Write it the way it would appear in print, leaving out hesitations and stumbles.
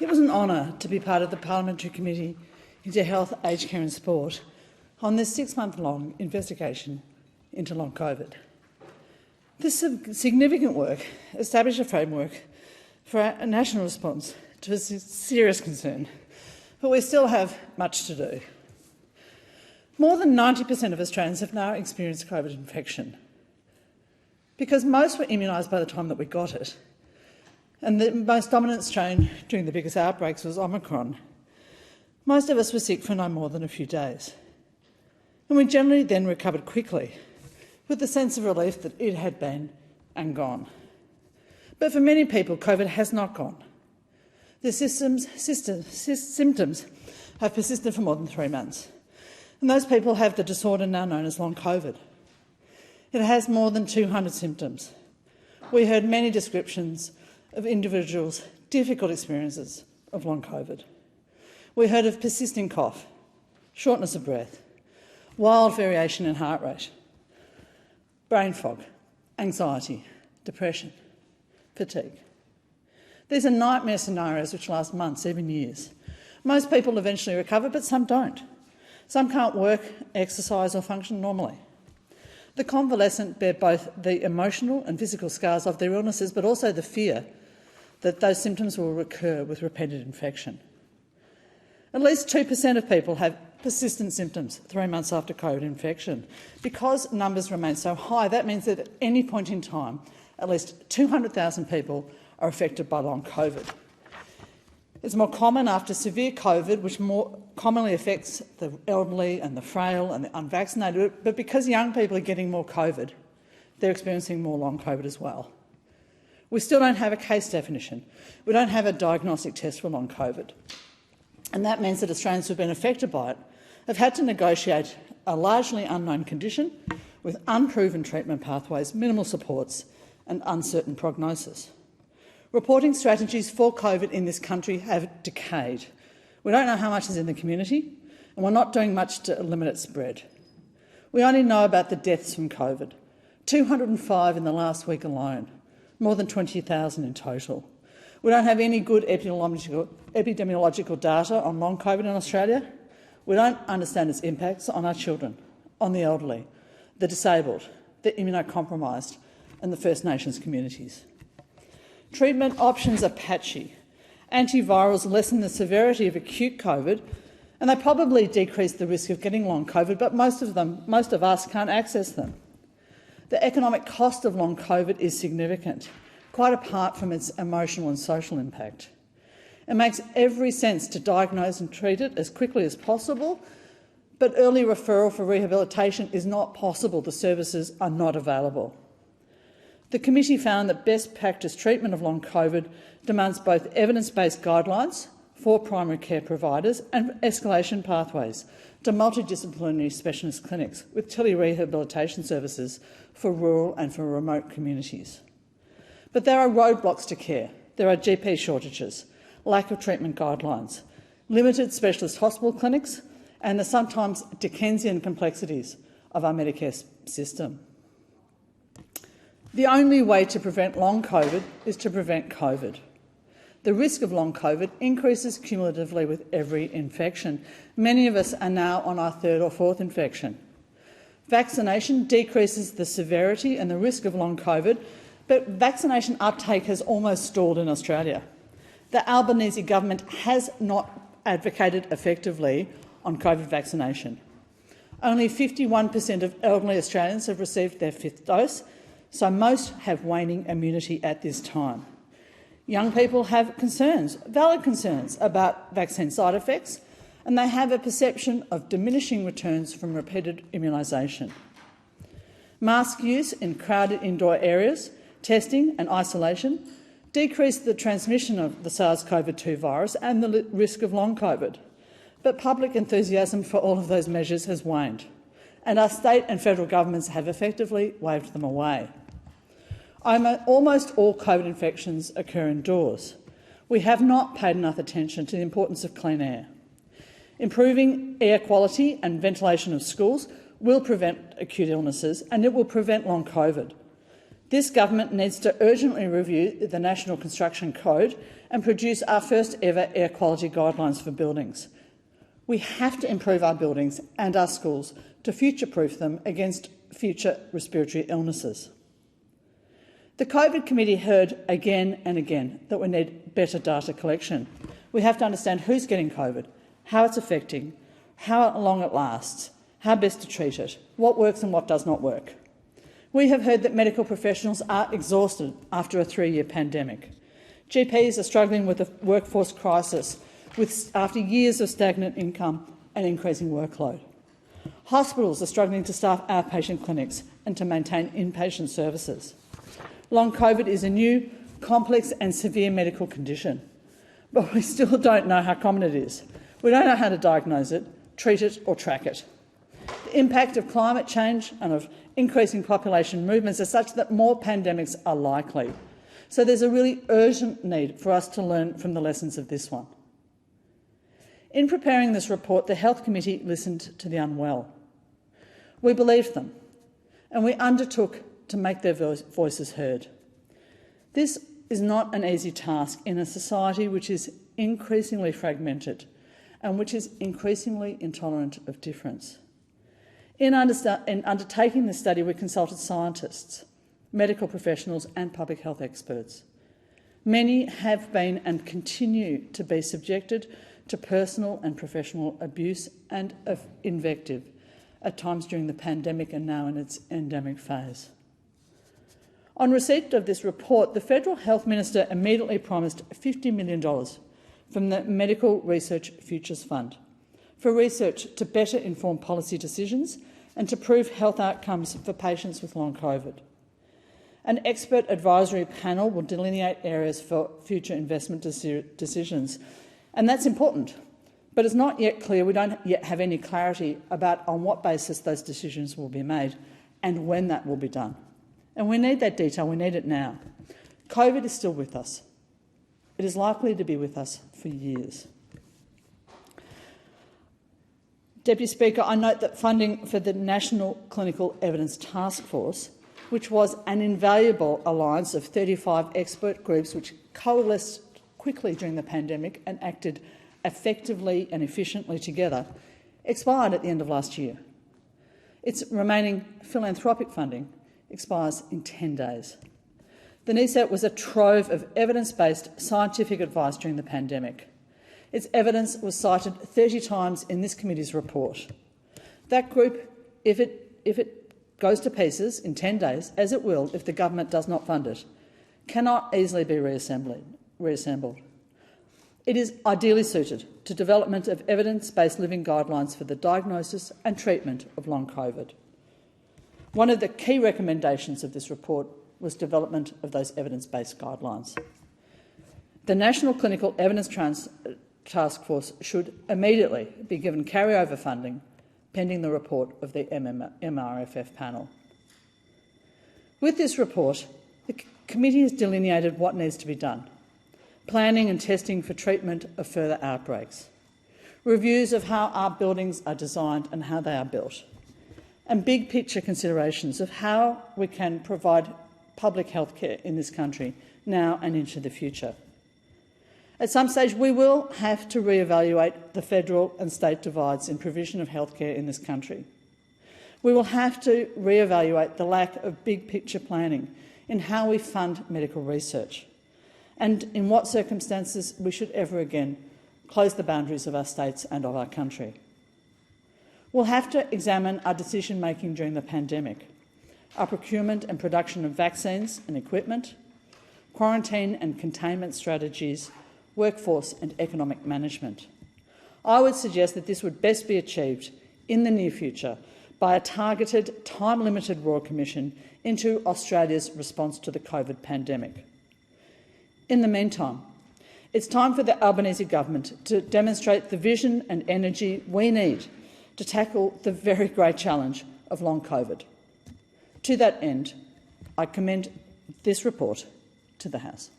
It was an honour to be part of the Parliamentary Committee into Health, Aged Care and Sport on this 6-month-long investigation into long COVID. This significant work established a framework for a national response to a serious concern, but we still have much to do. More than 90% of Australians have now experienced COVID infection. Because most were immunised by the time that we got it, and the most dominant strain during the biggest outbreaks was Omicron, most of us were sick for no more than a few days. And we generally then recovered quickly, with the sense of relief that it had been and gone. But for many people, COVID has not gone. The symptoms have persisted for more than 3 months, and those people have the disorder now known as long COVID. It has more than 200 symptoms. We heard many descriptions of individuals' difficult experiences of long COVID. We heard of persisting cough, shortness of breath, wild variation in heart rate, brain fog, anxiety, depression, fatigue. These are nightmare scenarios which last months, even years. Most people eventually recover, but some don't. Some can't work, exercise or function normally. The convalescent bear both the emotional and physical scars of their illnesses, but also the fear that those symptoms will recur with repeated infection. At least 2% of people have persistent symptoms 3 months after COVID infection. Because numbers remain so high, that means that at any point in time, at least 200,000 people are affected by long COVID. It's more common after severe COVID, which more commonly affects the elderly and the frail and the unvaccinated, but because young people are getting more COVID, they're experiencing more long COVID as well. We still don't have a case definition. We don't have a diagnostic test for long COVID. And that means that Australians who have been affected by it have had to negotiate a largely unknown condition with unproven treatment pathways, minimal supports and uncertain prognosis. Reporting strategies for COVID in this country have decayed. We don't know how much is in the community, and we're not doing much to limit its spread. We only know about the deaths from COVID, 205 in the last week alone, more than 20,000 in total. We don't have any good epidemiological data on long COVID in Australia. We don't understand its impacts on our children, on the elderly, the disabled, the immunocompromised and the First Nations communities. Treatment options are patchy. Antivirals lessen the severity of acute COVID and they probably decrease the risk of getting long COVID, but most of us can't access them. The economic cost of long COVID is significant, quite apart from its emotional and social impact. It makes every sense to diagnose and treat it as quickly as possible, but early referral for rehabilitation is not possible. The services are not available. The committee found that best practice treatment of long COVID demands both evidence-based guidelines for primary care providers and escalation pathways to multidisciplinary specialist clinics with tele-rehabilitation services for rural and for remote communities. But there are roadblocks to care. There are GP shortages, lack of treatment guidelines, limited specialist hospital clinics and the sometimes Dickensian complexities of our Medicare system. The only way to prevent long COVID is to prevent COVID. The risk of long COVID increases cumulatively with every infection. Many of us are now on our third or fourth infection. Vaccination decreases the severity and the risk of long COVID, but vaccination uptake has almost stalled in Australia. The Albanese government has not advocated effectively on COVID vaccination. Only 51% of elderly Australians have received their 5th dose, so most have waning immunity at this time. Young people have concerns, valid concerns, about vaccine side effects, and they have a perception of diminishing returns from repeated immunisation. Mask use in crowded indoor areas, testing and isolation decrease the transmission of the SARS-CoV-2 virus and the risk of long COVID. But public enthusiasm for all of those measures has waned, and our state and federal governments have effectively waved them away. Almost all COVID infections occur indoors. We have not paid enough attention to the importance of clean air. Improving air quality and ventilation of schools will prevent acute illnesses and it will prevent long COVID. This government needs to urgently review the National Construction Code and produce our first ever air quality guidelines for buildings. We have to improve our buildings and our schools to future-proof them against future respiratory illnesses. The COVID committee heard again and again that we need better data collection. We have to understand who's getting COVID, how it's affecting, how long it lasts, how best to treat it, what works and what does not work. We have heard that medical professionals are exhausted after a 3-year pandemic. GPs are struggling with a workforce crisis after years of stagnant income and increasing workload. Hospitals are struggling to staff outpatient clinics and to maintain inpatient services. Long COVID is a new, complex and severe medical condition, but we still don't know how common it is. We don't know how to diagnose it, treat it or track it. The impact of climate change and of increasing population movements are such that more pandemics are likely. So there's a really urgent need for us to learn from the lessons of this one. In preparing this report, the Health Committee listened to the unwell. We believed them, and we undertook to make their voices heard. This is not an easy task in a society which is increasingly fragmented and which is increasingly intolerant of difference. In undertaking this study, we consulted scientists, medical professionals and public health experts. Many have been and continue to be subjected to personal and professional abuse and of invective, at times during the pandemic and now in its endemic phase. On receipt of this report, the Federal Health Minister immediately promised $50 million from the Medical Research Futures Fund for research to better inform policy decisions and to prove health outcomes for patients with long COVID. An expert advisory panel will delineate areas for future investment decisions, and that's important. But it's not yet clear, we don't yet have any clarity about on what basis those decisions will be made and when that will be done. And we need that detail, we need it now. COVID is still with us. It is likely to be with us for years. Deputy Speaker, I note that funding for the National Clinical Evidence Task Force, which was an invaluable alliance of 35 expert groups which coalesced quickly during the pandemic and acted effectively and efficiently together, expired at the end of last year. Its remaining philanthropic funding expires in 10 days. The NESAT was a trove of evidence-based scientific advice during the pandemic. Its evidence was cited 30 times in this committee's report. That group, if it goes to pieces in 10 days, as it will if the government does not fund it, cannot easily be reassembled. It is ideally suited to development of evidence-based living guidelines for the diagnosis and treatment of long COVID. One of the key recommendations of this report was development of those evidence-based guidelines. The National Clinical Evidence Task Force should immediately be given carryover funding pending the report of the MRFF panel. With this report, the committee has delineated what needs to be done: planning and testing for treatment of further outbreaks, reviews of how our buildings are designed and how they are built, and big picture considerations of how we can provide public health care in this country now and into the future. At some stage, we will have to re-evaluate the federal and state divides in provision of healthcare in this country. We will have to re-evaluate the lack of big picture planning in how we fund medical research, and in what circumstances we should ever again close the boundaries of our states and of our country. We'll have to examine our decision-making during the pandemic, our procurement and production of vaccines and equipment, quarantine and containment strategies, workforce and economic management. I would suggest that this would best be achieved in the near future by a targeted, time-limited Royal Commission into Australia's response to the COVID pandemic. In the meantime, it's time for the Albanese government to demonstrate the vision and energy we need to tackle the very great challenge of long COVID. To that end, I commend this report to the House.